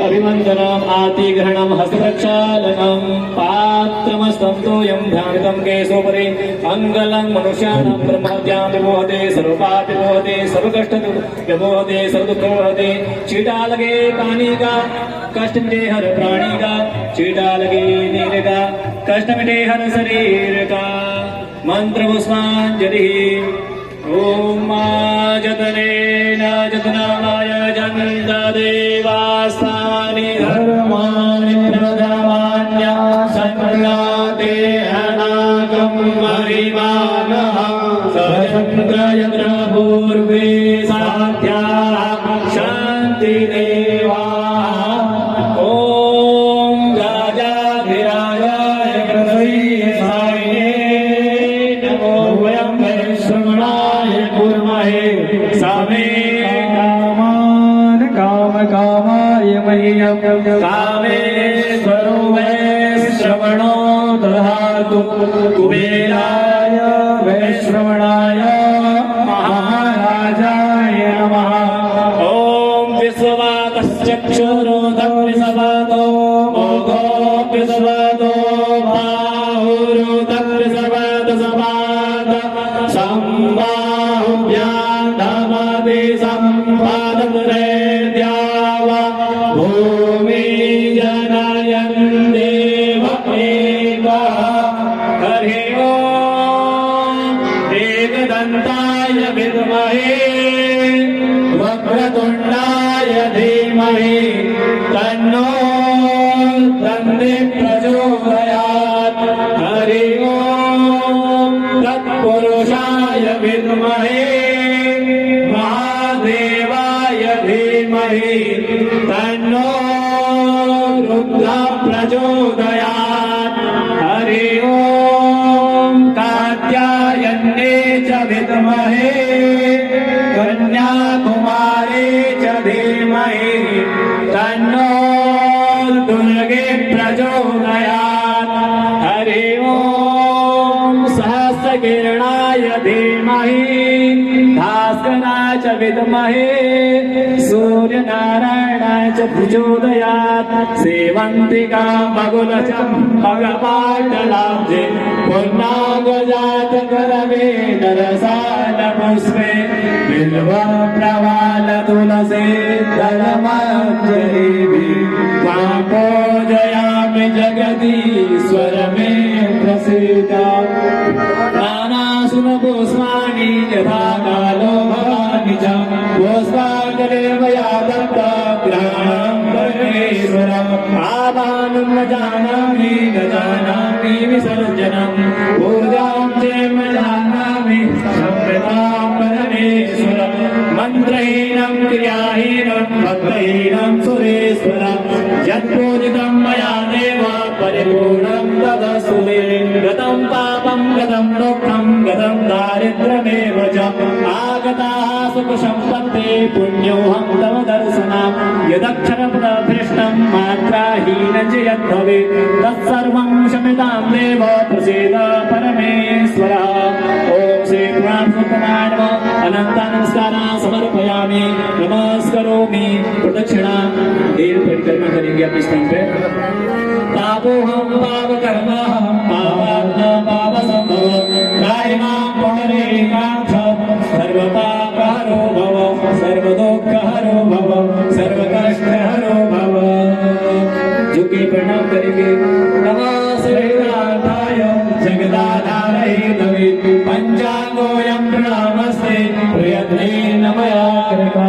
अभिवन्दनम् आतिग्रहणम् हस्तप्रक्षालनम् पात्रमस्तन्तोऽयं ध्यानितं केशोपरि मङ्गलं मनुष्याणां ब्रह्मज्ञां विमोहते सर्वपाप विमोहते सर्वकष्ट विमोहते सर्वदुःख विमोहते चीटा लगे पानी का कष्ट मिटे हर प्राणी का चीटा लगे नील का कष्ट मिटे हर शरीर का मंत्र पुष्पांजलि ओम जतनेन जतनाय जन्ता देवास्तानि धर्माणि प्रथमान्या संक्राते अनागम परिमानः सचन्द्रयत्र पूर्वे साध्या शान्ति देवा ओम राजाधिराजाय कृतये नमो वयं वैश्रवणाय कुर्महे सामे कामाय मह्यं कामेश्वरो वैश्रवणो दधातु कुबेराय वैश्रवणाय महाराजाय नमः ओम विश्ववातश्चक्षुरोधं विश्ववातो मोघो विश्ववातो बाहुरुदं विश्ववातसवाद संबाहुभ्यां धमति संपादमुरे भूमि जनयन् देव एकः हरि ओम एकदन्ताय विद्महे वक्रतुण्डाय धीमहि तन्नो दन्ति प्रचोदयात् हरि ओम तत्पुरुषाय विद्महे महादेवाय धीमहि तन्नो रुद्रः प्रचोदयात् हरि ओम कात्यायन्ये च विद्महे कन्याकुमारी च धीमहि तन्नो दुर्गे प्रचोदयात् हरि ओम सहस्रकिरणाय धीमहि भास्कराय च विद्महे सूर्यनारायणाय च प्रचोदयात् सेवन्तिका मगुलचम्पकपाटलाब्जे पुन्नागजातकरवे नरसालपुष्पे बिल्वप्रवाल तुलसी दलमञ्जरीभिः जगदीश्वर में प्रसीदा नानासुरपुष्पाणि यथा कालो भवानि च पुष्पाञ्जले मया दत्तग्रहणं परमेश्वरम् आवाहनं न जानामि विसर्जनं पूजां च न जानामि संप्रदां परमेश्वरम् मन्त्रहीनं क्रियाहीनं भक्तहीनं सुरेश्वरम् यत्पूजितं मया देव परिपूर्णं तदस्तु मे गतं पापं गतं दुःखं गतं दारिद्र्यमेव च आगताः सुखसम्पत्ते पुण्योऽहं तव दर्शनात् यदक्षरप्रभ्रष्टं मात्राहीनं च यद्भवेत् तत्सर्वं क्षम्यतां देव प्रसीद परमेश्वरः ॐ श्री पुराणोत्तमाय नमः अनन्तानमस्काराः समर्पयामि नमस्करोमि प्रदक्षिणा देव परिक्रमा करेंगे अपने स्थान पे पापोऽहं पापकर्माहं पापात्मा पापसम्भव कायिनां पुण्डरीकाक्ष सर्वपापहरो भव सर्वदुःखहरो भव सर्वकष्टहरो भव झुके प्रणाम करेंगे नमः श्रीनाथाय जगदाधारैतवे पञ्चाङ्गोऽयं प्रणामस्ते प्रयत्नेन मया कृता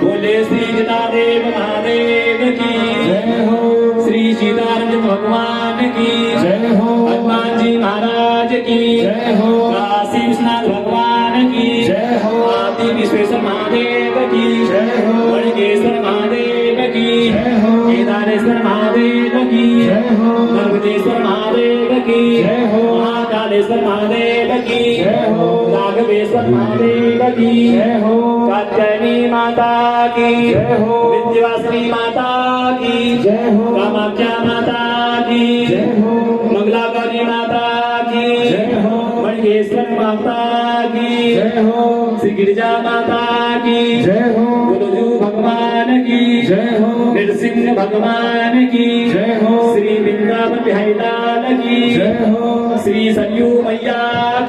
बोले श्री जटादेव महादेव की जय हो श्री सीताराम भगवान की जय हो हनुमान जी महाराज की जय हो काशी विश्वनाथ भगवान की जय हो आदि विश्वेश्वर महादेव की जय हो मणिकेश्वर महादेव की जय हो केदारेश्वर महादेव की जय हो नर्मदेश्वर महादेव की जय हो महाकालेश्वर महादेव की जय हो राघवेश्वर महादेव की जय हो कात्यायनी माता की जय हो विंध्यवासिनी माता की जय हो कामाख्या माता की जय हो मंगलागौरी माता की जय हो मणिकेश्वर माता की जय हो श्री गिरिजा माता की जय हो गुरुजू भगवान की जय हो नृसिंह भगवान की जय हो श्री वृंदावन बिहारी लाल की जय हो श्री सरयू मैया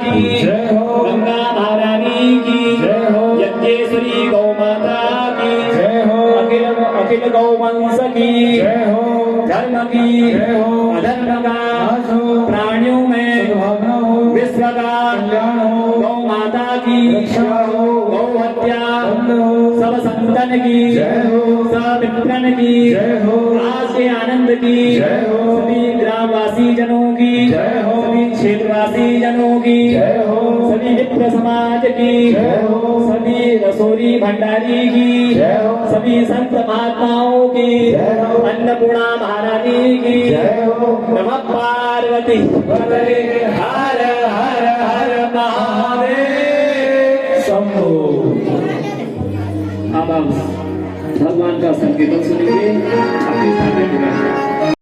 की जय हो गंगा महारानी की जय हो यज्ञेश्वरी गौ माता की जय हो अखिल गौ वंश की जय हो धर्म की जय हो अधर्म का प्राणियों में विश्व का कल्याण हो गौ माता की रक्षा हो गौ हत्या सब संतन की जय हो सब मित्रन की जय हो आज के आनंद की जय हो सभी ग्रामवासी जनों की जय हो सभी क्षेत्रवासी जनों की जय हो सभी मित्र समाज की जय हो सभी रसोरी भंडारी की जय हो सभी संत महात्माओं की जय हो अन्नपूर्णा महारानी की जय हो नमः पार्वती हर हर हर महादेव शंभो। अब आप भगवान का संकीर्तन सुनेंगे अपने